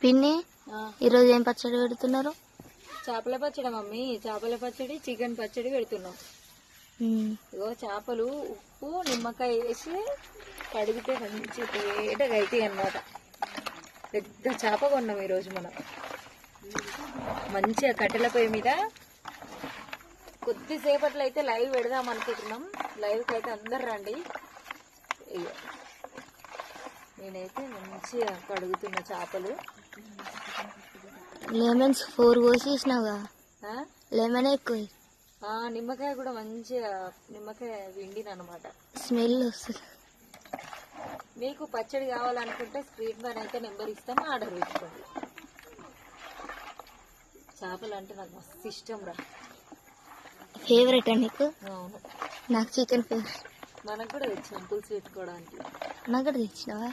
పిన్ని ఈరోజు ఏం పచ్చడి పెడుతున్నారు? చేపల పచ్చడి మమ్మీ. చేపల పచ్చడి, చికెన్ పచ్చడి పెడుతున్నాం. ఇగో చేపలు ఉప్పు నిమ్మకాయ వేసి కడిగితే మంచి తేటగా అవుతాయి అన్నమాట. పెద్ద చేప కొన్నాం ఈరోజు మనం. మంచిగా కట్టెల పొయ్యి మీద కొద్దిసేపట్లో అయితే లైవ్ పెడదాం అనుకుంటున్నాం. లైవ్కి అయితే అందరు రండి. నేనైతే మంచిగా కడుగుతున్న చేపలు. లెమన్స్ 4 కోసేసినావుగా, లెమన్ ఎక్కువ. నిమ్మకాయ కూడా మంచిగా నిమ్మకాయ విండిన అనమాట. స్మెల్ వస్తుంది. మీకు పచ్చడి కావాలనుకుంటే స్క్రీన్ పైన అయితే నెంబర్ ఇస్తాం, ఆర్డర్ పెట్టుకోండి. చేపలు అంటే నాకు మస్తు ఇష్టం రా. ఫేవరెట్ నీకు? అవును, నాకు చికెన్ ఫేవరెట్. మనకు కూడా తెచ్చాం పులుసు పెట్టుకోవడానికి. నాకు కూడా తెచ్చినావా?